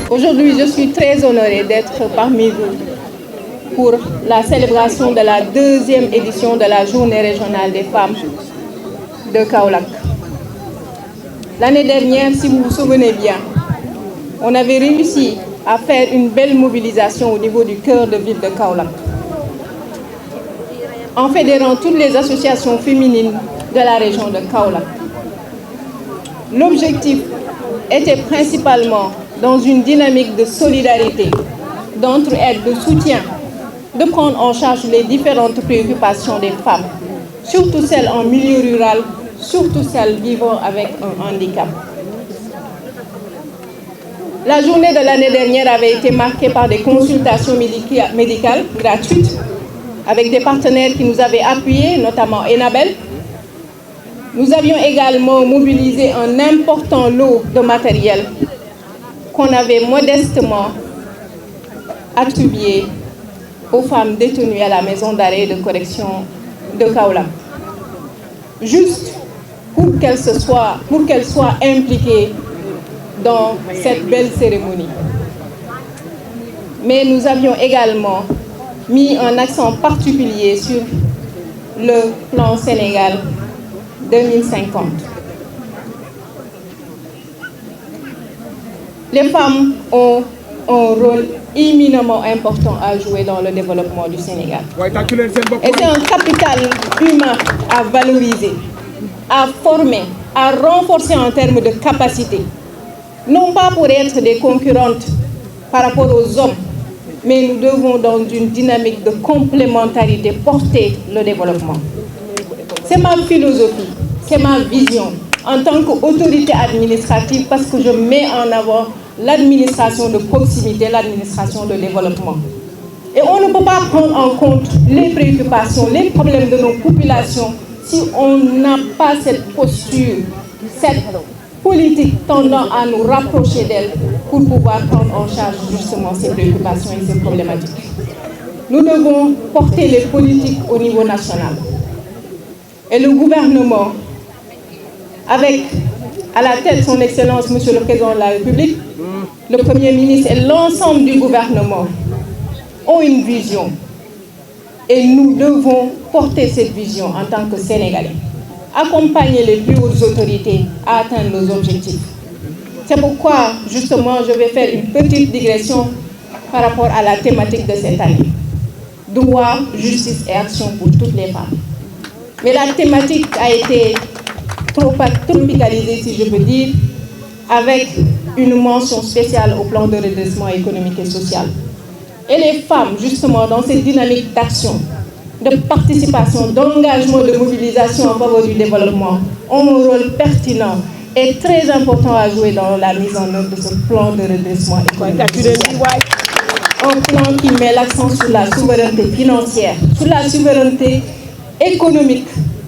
Aujourd'hui, je suis très honorée d'être parmi vous pour la célébration de la 2e édition de la Journée régionale des femmes de Kaolack. L'année dernière, si vous vous souvenez bien, on avait réussi à faire une belle mobilisation au niveau du cœur de ville de Kaolack, en fédérant toutes les associations féminines de la région de Kaolack. L'objectif était principalement dans une dynamique de solidarité, d'entraide, de soutien, de prendre en charge les différentes préoccupations des femmes, surtout celles en milieu rural, surtout celles vivant avec un handicap. La journée de l'année dernière avait été marquée par des consultations médicales gratuites avec des partenaires qui nous avaient appuyés, notamment Enabel. Nous avions également mobilisé un important lot de matériel qu'on avait modestement attribué aux femmes détenues à la maison d'arrêt et de correction de Kaolack, juste pour qu'elles soient impliquées dans cette belle cérémonie. Mais nous avions également mis un accent particulier sur le plan Sénégal 2050. Les femmes ont un rôle éminemment important à jouer dans le développement du Sénégal. Et c'est un capital humain à valoriser, à former, à renforcer en termes de capacité. Non pas pour être des concurrentes par rapport aux hommes, mais nous devons, dans une dynamique de complémentarité, porter le développement. C'est ma philosophie, c'est ma vision en tant qu'autorité administrative, parce que je mets en avant l'administration de proximité, l'administration de développement. Et on ne peut pas prendre en compte les préoccupations, les problèmes de nos populations si on n'a pas cette posture, cette politique tendant à nous rapprocher d'elles pour pouvoir prendre en charge justement ces préoccupations et ces problématiques. Nous devons porter les politiques au niveau national. Et le gouvernement, avec à la tête son Excellence, Monsieur le Président de la République, le Premier ministre et l'ensemble du gouvernement ont une vision. Et nous devons porter cette vision en tant que Sénégalais. Accompagner les plus hautes autorités à atteindre nos objectifs. C'est pourquoi, justement, je vais faire une petite digression par rapport à la thématique de cette année. Droit, justice et action pour toutes les femmes. Mais la thématique a été tropicalisée, si je peux dire, avec une mention spéciale au plan de redressement économique et social. Et les femmes, justement, dans cette dynamique d'action, de participation, d'engagement, de mobilisation en faveur du développement, ont un rôle pertinent et très important à jouer dans la mise en œuvre de ce plan de redressement économique et social. Un plan qui met l'accent sur la souveraineté financière, sur la souveraineté économique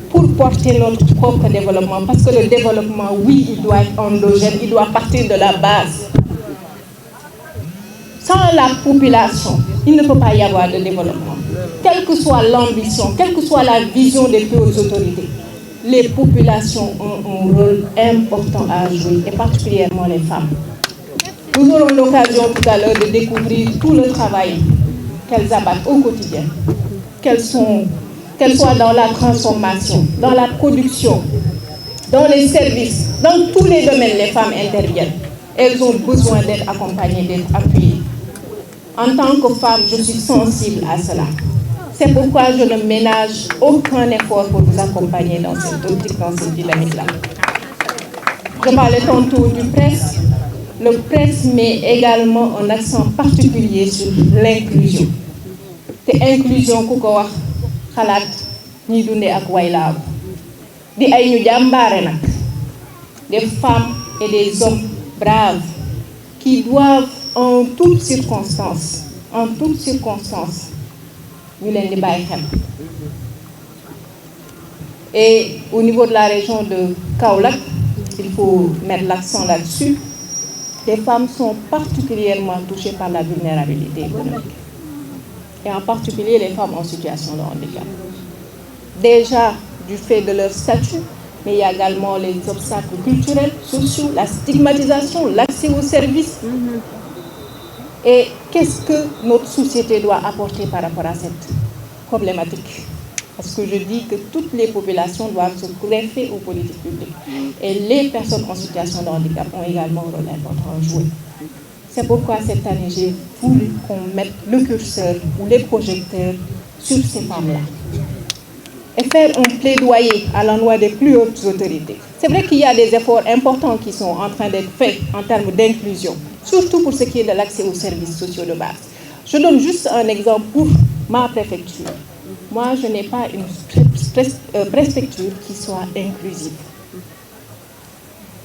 pour porter notre propre développement. Parce que le développement, oui, il doit être endogène, il doit partir de la base. Sans la population, il ne peut pas y avoir de développement. Quelle que soit l'ambition, quelle que soit la vision des plus hautes autorités, les populations ont un rôle important à jouer, et particulièrement les femmes. Nous aurons l'occasion tout à l'heure de découvrir tout le travail qu'elles abattent au quotidien, qu'elles soient dans la transformation, dans la production, dans les services, dans tous les domaines, les femmes interviennent. Elles ont besoin d'être accompagnées, d'être appuyées. En tant que femme, je suis sensible à cela. C'est pourquoi je ne ménage aucun effort pour vous accompagner dans cette optique, dans cette dynamique-là. Je parlais tantôt du presse. Le presse met également un accent particulier sur l'inclusion. C'est inclusion ku ko wax xalaat ñi dundé ak waylaaw di ay ñu jàmbaare nag, des femmes et des hommes braves qui doivent en toutes circonstances ñu leen di bàyyi xel. Et au niveau de la région de Kaolack, il faut mettre l'accent là-dessus. Les femmes sont particulièrement touchées par la vulnérabilité économique. Et en particulier les femmes en situation de handicap. Déjà du fait de leur statut, mais il y a également les obstacles culturels, sociaux, la stigmatisation, l'accès aux services. Et qu'est-ce que notre société doit apporter par rapport à cette problématique? Parce que je dis que toutes les populations doivent se greffer aux politiques publiques. Et les personnes en situation de handicap ont également un rôle important à jouer. C'est pourquoi cette année, j'ai voulu qu'on mette le curseur ou les projecteurs sur ces femmes-là. Et faire un plaidoyer à l'endroit des plus hautes autorités. C'est vrai qu'il y a des efforts importants qui sont en train d'être faits en termes d'inclusion, surtout pour ce qui est de l'accès aux services sociaux de base. Je donne juste un exemple pour ma préfecture. Moi, je n'ai pas une préfecture qui soit inclusive.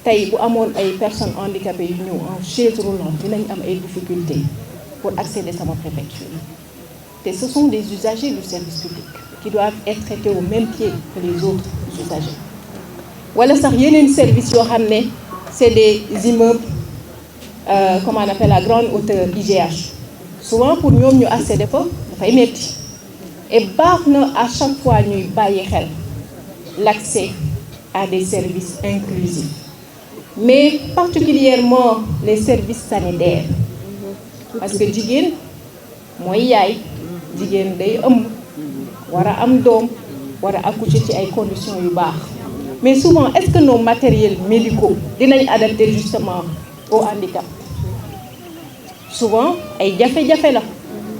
Tey bu amoon ay personnes handicapées yu ñëw en chaise roulante dinañ am ay difficultés pour accéder à ma préfecture. Et ce sont des usagers du service public qui doivent être traités au même pied que les autres usagers. Wala sax yeneen service yoo xam ne c'est des immeubles comment on appelle la grande hauteur IGH. Souvent pour ñoom ñu accéder fa dafay metti. Et baax na à chaque fois ñuy bàyyi xel l'accès à des services inclusifs. Mais particulièrement les services sanitaires. Parce que jigéen mooy yaay, jigéen day ëmb, war a am doom, war a accoucher ci ay conditions yu baax. Mais souvent, est-ce que nos matériels médicaux dinañ adaptés justement au handicap? Souvent, ay jafe-jafe la.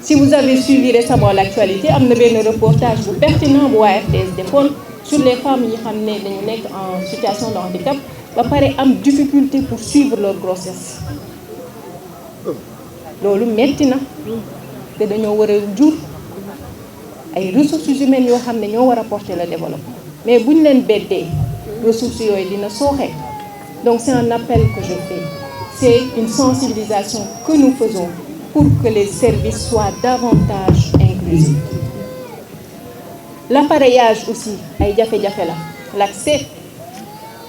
Si vous avez suivi récemment l'actualité, am na benn reportage bu pertinent bu waa RTS defoon sur les femmes yi xam ne dañu nekk en situation de handicap ba pare am difficulté pour suivre leur grossesse. Loolu metti na te dañoo war a jur ay ressources humaines yoo xam ne ñoo war a porter le développement. Mais bu ñu leen beddee ressources yooyu dina sooxe. Donc c'est un appel que je fais. C'est une sensibilisation que nous faisons pour que les services soient davantage inclusifs. L'appareillage aussi ay jafe-jafe la. L'accès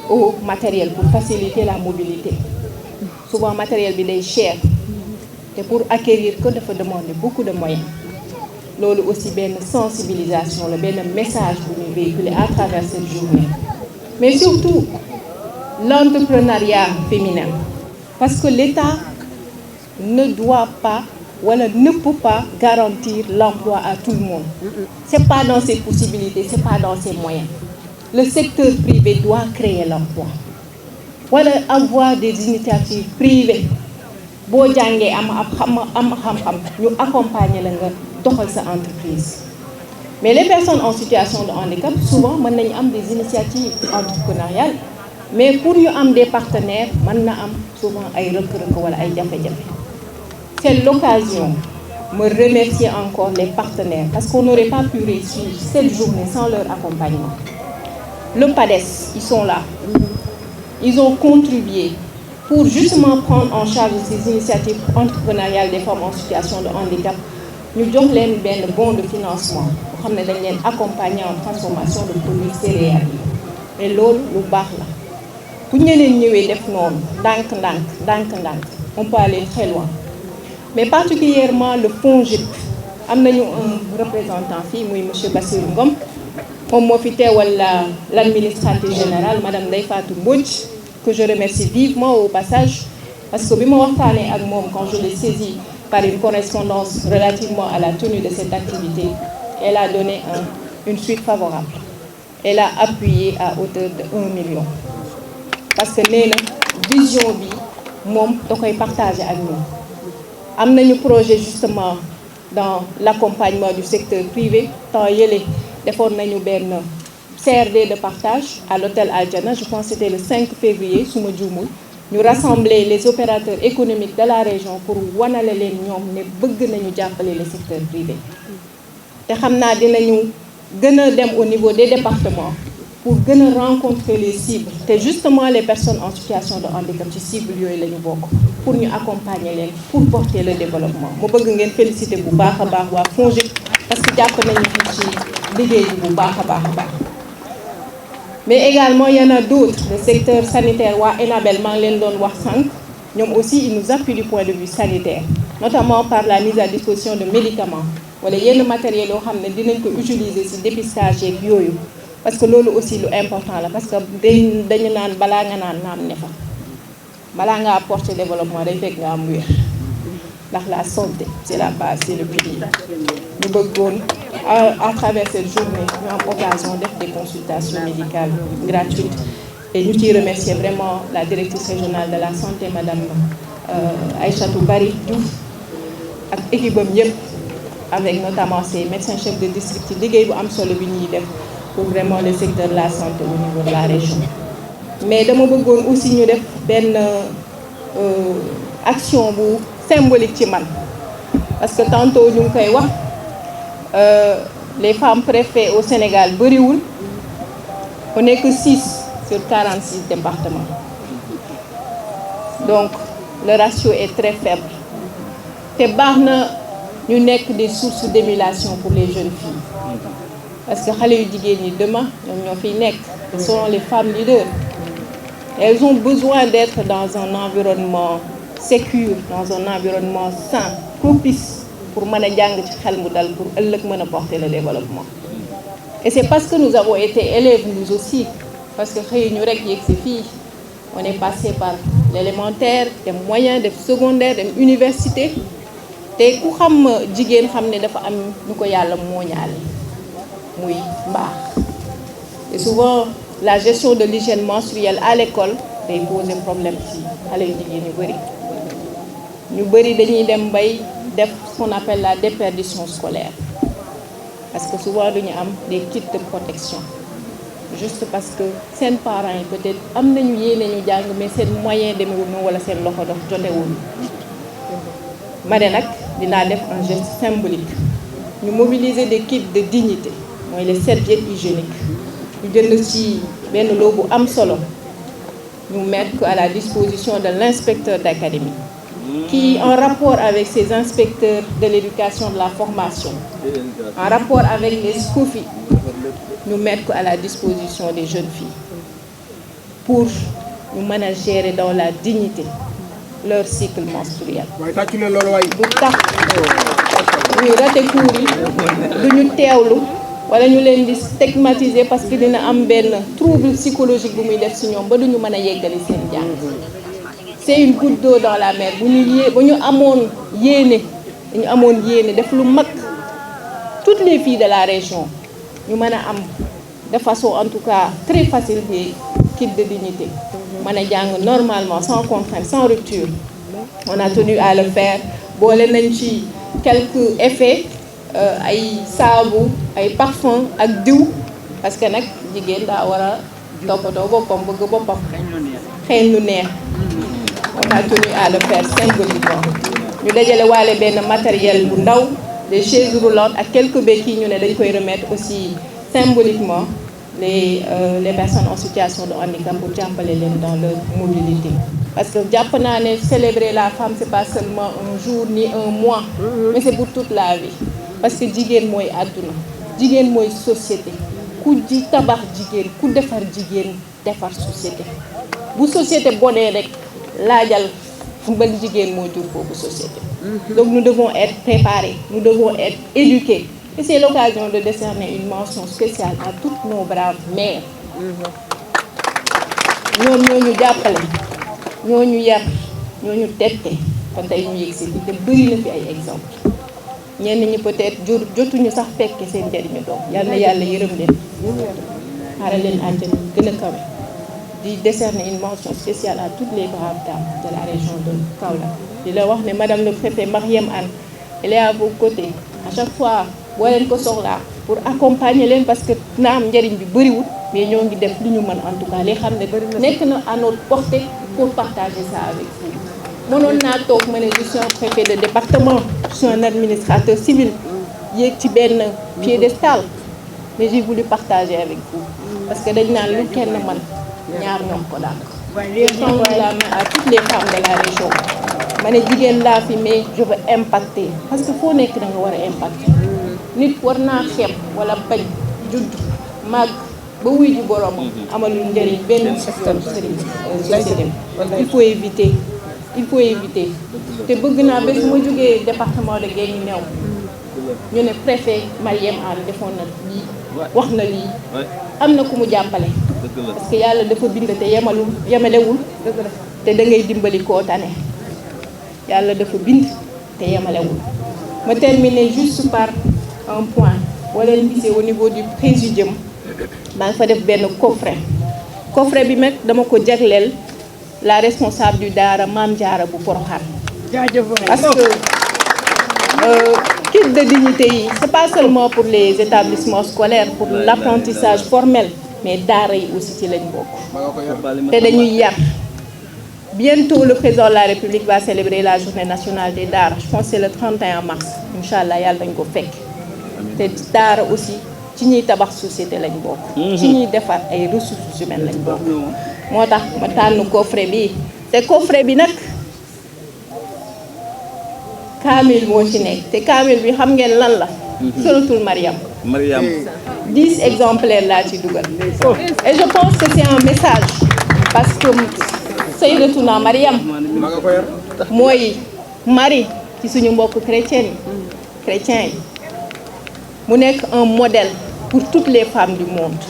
au matériel pour faciliter la mobilité. Souvent matériel bi day cher et pour acquérir que dafa demander beaucoup de moyens. Loolu aussi benn sensibilisation la benn message bu ñuy véhiculer à travers cette journée. Mais surtout l'entrepreneuriat féminin. Parce que l'État ne doit pas wala ne peut pas garantir l'emploi à tout le monde. C'est pas dans ses possibilités, c'est pas dans ses moyens. Le secteur privé doit créer l'emploi. Wala avoir des initiatives privées. Boo jàngee am xam-xam ñu accompagner la nga doxal sa entreprise. Mais les personnes en situation de handicap souvent mën nañu am des initiatives entrepreneuriales mais pour ñu am des partenaires mën na am souvent ay rëkk-rëkk wala ay jafe-jafe. C'est l'occasion de me remercier encore les partenaires parce qu'on n'aurait pas pu réussir cette journée sans leur accompagnement. Le PADES, ils sont là. Ils ont contribué pour justement prendre en charge ces initiatives entrepreneuriales des femmes en situation de handicap. Nous avons un bon de financement pour accompagner en transformation de produits céréaliers. Mais l'autre, le bar là. Pour nous, on peut aller très loin. Mais particulièrement le FONGIP. Nous avons un représentant ici, M. Bassirou Ngom. L'administratrice générale, Mme Ndeye Fatou Mbodj, que je remercie vivement au passage, parce que quand je l'ai saisi par une correspondance relativement à la tenue de cette activité, elle a donné une suite favorable. Elle a appuyé à hauteur de 1 million. Parce que la vision bi, mom da koy partager avec nous. Am nañu projet justement dans l'accompagnement du secteur privé. Tant yele defoon nañu benn CRD de partage à l'hôtel Aljana, je pense que c'était le 5 février, suma djumul. Ñu rassembler les opérateurs économiques de la région pour wanale leen ñoom ne bëgg nañu jàppale le secteur privé. Te xamna dinañu gëna dem au niveau des départements pour gëna rencontrer les cibles. C'est justement les personnes en situation de handicap ci cible yoy lañu bokk pour ñu accompagner leen pour porter le développement. Mo bëgg ngeen féliciter bu baaxa baax wa FONGIP parce que japp nañu ci liggéey bu baaxa baax. Mais également, il y en a d'autres, le secteur sanitaire, Enabel, ñom aussi, ils nous appuient du point de vue sanitaire, notamment par la mise à disposition de médicaments. Wala yenn matériel yoo xam ne dinañ ko utiliser ci dépistage yeeg yooyu parce que loolu aussi lu important la parce que dañu naan balaa nga naan naam ne fa balaa nga apporter développement day fekk nga am wér ndax la santé c'est la base, c'est le pilier. Nous bëggoon à travers cette journée ñu am occasion def des consultations médicales gratuites et ñu ciy remercier vraiment la directrice régionale de la santé madame Aïchatou Bari Diouf ak équipe am yëpp avec notamment ses médecins chefs de district ci liggéey bu am solo bi ñuy def pour vraiment le secteur de la santé au niveau de la région. Mais dama bëggoon aussi ñu def benn action bu symbolique ci man parce que tantôt ñu ngi koy wax les femmes préfets au Sénégal bëriwul on n'est que 6 sur 46 départements donc le ratio est très faible te baax na ñu nekk des sources d'émulation pour les jeunes filles parce que xale yu jigéen ñi demain ñoom ñoo fiy nekk ce sont les femmes leaders. Elles ont besoin d'être dans un environnement sécure, dans un environnement sain, propice pour mën a jàng ci xel mu dal pour ëllëg mën a porter le développement. Et c'est parce que nous avons été élèves nous aussi, parce que xëy ñu rek yegg si fii on est passé par l'élémentaire, dem moyen, dem secondaire, dem université te ku xam jigéen xam ne dafa am ñu ko yàlla mooñaale muy mbaax. Et souvent la gestion de l'hygiène menstruelle à l'école day poser problème ci xale yu jigéen ñu bëri dañuy dem bay def ce qu'on appelle la déperdition scolaire parce que souvent duñu am des kits de protection juste parce que seen parents yi peut-être am nañu yéene ñu jàng mais seen moyen demewul noonu wala seen loxo dox jotewul ma ne nag dinaa def un geste symbolique ñu mobiliser des kits de dignité mooy les serviettes hygiéniques ñu jënd ci benn loo bu am solo ñu mettre à la disposition de l'inspecteur d'académie qui en rapport avec ces inspecteurs de l'éducation de la formation en rapport avec les SCOFI ñu mettre à la disposition des jeunes filles pour ñu mën a gérer dans la dignité leur cycle menstruel bu tax ñuy raté cours yi du ñu teewlu wala ñu leen di stigmatiser parce que dina am benn trouble psychologique bu muy def ci ñoom ba duñu mën a yeggali seen jàng c'est une goutte d'eau dans la mer bu ñu amoon yéene dañu amoon yéene def lu mag toutes les filles de la région ñu mën a am de façon en tout cas très facile des kits de dignité mën a jàng normalement sans contrainte sans rupture on a tenu à le faire boole nañ ci quelques effets ay saabu ay parfum ak diw parce que nag jigéen daa war a toppatoo boppam bëgg boppam xëy lu neex on a tenu à le faire symboliquement ñu dajale waale benn matériel bu ndaw des chaises roulantes ak quelques béquilles ñu ne dañ koy remettre aussi symboliquement les personnes en situation de handicap pour jàppale leen dans leur mobilité parce que jàpp naa ne célébrer la femme c'est pas seulement un jour ni un mois mais c'est pour toute la vie parce que jigéen mooy àdduna jigéen mooy société ku ji tabax jigéen ku defar jigéen defar société bu société bonee rek laajal ban jigéen moo jur boobu société donc nous devons être préparés nous devons être éduqués et c'est l'occasion de décerner une mention spéciale à toutes nos braves mères ñoom ñoo ñu jàppale ñoo ñu yar ñoo ñu tette kon tey ñu yegg si te bëri na fi ay exemple ñenn ñi peut-être jotuñu sax fekke seen njëriñu doom yal na yàlla yërëm leen xaaral leen àjjana gën a kawe di décerner une mention spéciale à toutes les braves dames de la région de Kaolack di la wax ne madame le préfet Marième Anne elle est à vos côtés à chaque fois boo leen ko soxlaa pour accompagner leen parce que na am njëriñ bi bëriwul mais ñoo ngi def li ñu mën en tout cas li xam ne nekk na à notre portée pour partager ça avec vous mënoon naa toog ma ne je suis un préfet de département je suis un administrateur civil yéeg ci benn piédestal mais j'ai voulu partager avec vous parce que dañ naan lu kenn man ñaar ñoom ko daal je tends la main à toutes les femmes de la région ma ne jigéen laa fi mais je veux impacter parce que foo nekk da nga war a impacter nit war naa xeeb wala bañ judd màgg ba wuy ji boroomam amalul njëriñ benn secteur sëriñ société il faut éviter te bëgg naa bés bu ma jógee département de Guinguinéo ñu ne préfet Marième Anne defoon na lii wax na lii am na ku mu jàppale parce que yàlla dafa bind te yemalewul te da ngay dimbali koo tane yàlla dafa bind te yemalewul. Ma terminer juste par un point wala gisee au niveau du présidium maa ngi fa def benn coffret bi nag dama ko jagleel la responsable du daara Maam Jaara bu Porokhane. Parce que kit de dignité yi c'est pas seulement pour les établissements scolaires pour l'apprentissage formel mais daara yi aussi ci lañ bokk te dañuy yar. Bientôt le président de la République va célébrer la journée nationale des daara, je pense que c'est le 31 mars inchallah yàlla dañ ko fekk te daara aussi ci ñuy tabax société lañ bokk ci ñuy defar ay ressources humaines lañ bokk moo tax ma tànn coffret bi te coffret bi nag kaamil moo ci nekk te kaamil bi xam ngeen lan la suratul Mariam 10 exemplaires laa ci dugal et je pense que c'est un message parce que Sayyidatuna Mariam mooy Marie ci suñu mbokk chrétiens yi mu nekk un modèle pour toutes les femmes du monde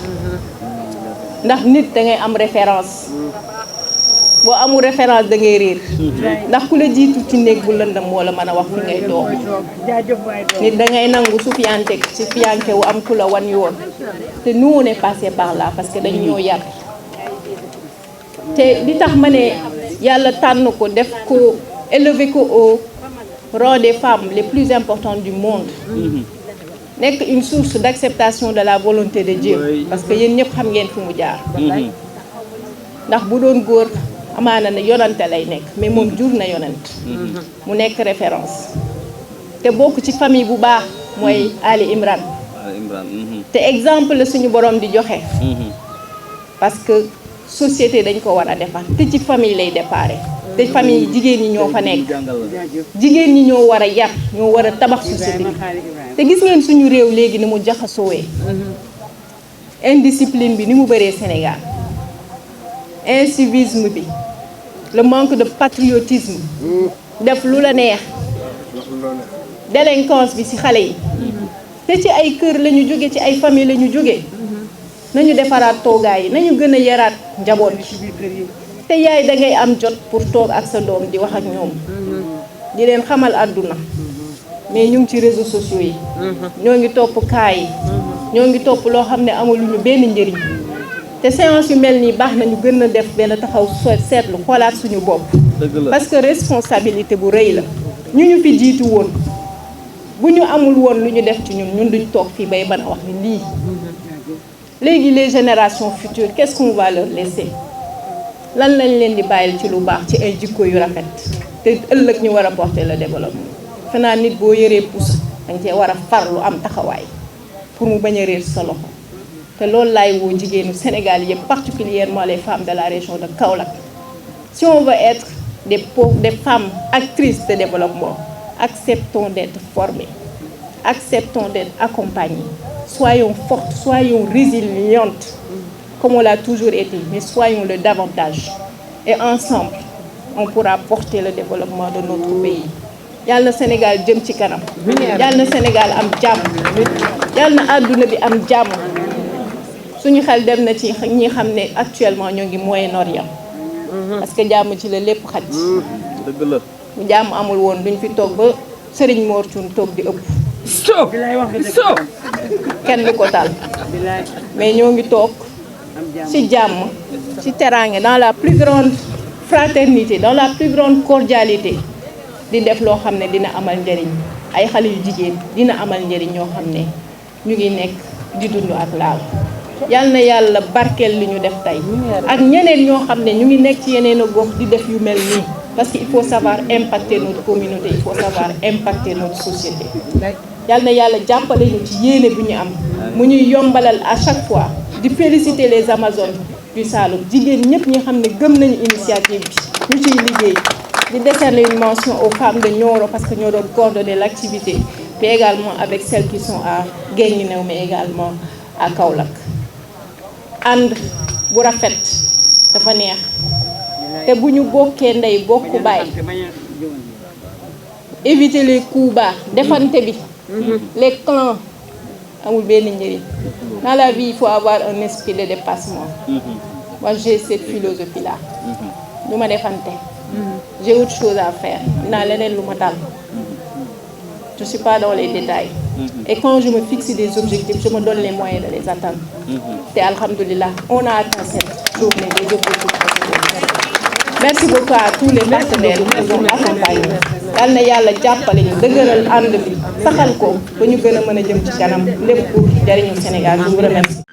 ndax nit da ngay am référence boo amul référence da ngay réer ndax ku la jiitu ci néeg bu lëndam moo la mën a wax fi ngay doog nit da ngay nangu sufiyanke wu am ku la wan yoon te nous on est passé par là parce que dañ ñoo yar te li tax ma ne yàlla tànn ko def ko élever ko au rang des femmes les plus importantes du monde nekk une source d'acceptation de la volonté de Dieu parce que yéen ñëpp xam ngeen fi mu jaar ndax bu doon góor amaana ne yonante lay nekk mais moom jur na yonant mu nekk référence te bokk ci famille bu baax mooy Ali Imran te exemple la suñu borom di joxe parce que société dañ ko war a defar te ci famille lay déparé te famille jigéen ñi ñoo fa nekk jigéen ñi ñoo war a yar ñoo war a tabax société bi te gis ngeen suñu réew léegi ni mu jaxasoowee indiscipline bi ni mu bëree Sénégal incivisme bi le manque de patriotisme def lu la neex délinquance bi ci xale yi te ci ay kër la ñu jóge ci ay famille la ñu jóge nañu defaraat toogaay yi nañu gën a yaraat njaboot te yaay da ngay am jot pour toog ak sa doom di wax ak ñoom di leen xamal àdduna mais ñu ngi ci réseaux sociaux yi ñoo ngi topp kaa yi ñoo ngi topp loo xam ne amaluñu benn njëriñ te séance yu mel nii baax nañu gën a def benn taxaw seetlu xoolaat suñu bopp parce que responsabilité bu rëy la ñu fi jiitu woon bu ñu amul woon lu ñu def ci ñun duñ toog fii bay ban a wax ni lii léegi les générations futures qu'est-ce qu'on va leur laisser lan lañ leen di bàyyil ci lu baax ci ay jikko yu rafet te ëllëg ñu war a porter le développement fanaa nit boo yëree pousse danga cee war a farlu am taxawaay pour mu bañ a réer sa loxo te loolu laay woo jigéenu Sénégal yëpp particulièrement les femmes de la région de Kaolack si on veut être des femmes actrices de développement acceptons d'être formées acceptons d'être accompagnées soyons fortes soyons résilientes comme on l'a toujours été mais soyons-le davantage et ensemble on pourra porter le développement de notre pays yàlla na Sénégal jëm ci kanam yàlla na Sénégal am jàmm yàlla na àdduna bi am jàmm suñu xel dem na ci ñi xam ne actuellement ñoo ngi Moyen-Orient parce que jàmm ci la lépp xaj dëgg la bu jàmm amul woon duñ fi toog ba Serigne Mor Thioune toog di ëpp stop kenn du ko tal mais ñoo ngi toog ci jàmm ci teraange dans la plus grande fraternité dans la plus grande cordialité di def loo xam ne dina amal njëriñ ay xale yu jigéen dina amal njëriñ ñoo xam ne ñu ngi nekk di dund ak laal yal na yàlla barkeel li ñu def tey ak ñeneen ñoo xam ne ñu ngi nekk ci yeneen a gox di def yu mel nii parce que il faut savoir impacter notre communauté il faut savoir impacter notre société yal na yàlla jàppale ñu ci yéene bu ñu am mu ñuy yombalal à chaque fois di féliciter les Amazones du Saloum jigéen ñëpp ñi xam ne gëm nañu initiative bi ñu ciy liggéey di décerner une mention aux femmes de Nioro parce que ñoo doon coordonner l'activité puis également avec celles qui sont à Guinguinéo mais également à Kaolack ànd bu rafet dafa neex te bu ñu bokkee ndey bokku baay éviter les coups bas defante bi les clans amul benn njëriñ dans la vie il faut avoir un esprit de dépassement moi j'ai cette philosophie là du ma defante j'ai autre chose à faire naa leneen lu ma dal je ne suis pas dans les détails. Et quand je me fixe des objectifs, je me donne les moyens de les atteindre. Et alhamdoulilah, on a atteint cette journée des objectifs. Merci beaucoup à tous les partenaires qui nous ont accompagnés. Yal na Yàlla jàppale ñu dëgëral ànd bi saxal ko ba ñu gën a mën a jëm ci kanam lépp pour jariñu Sénégal. Je vous remercie.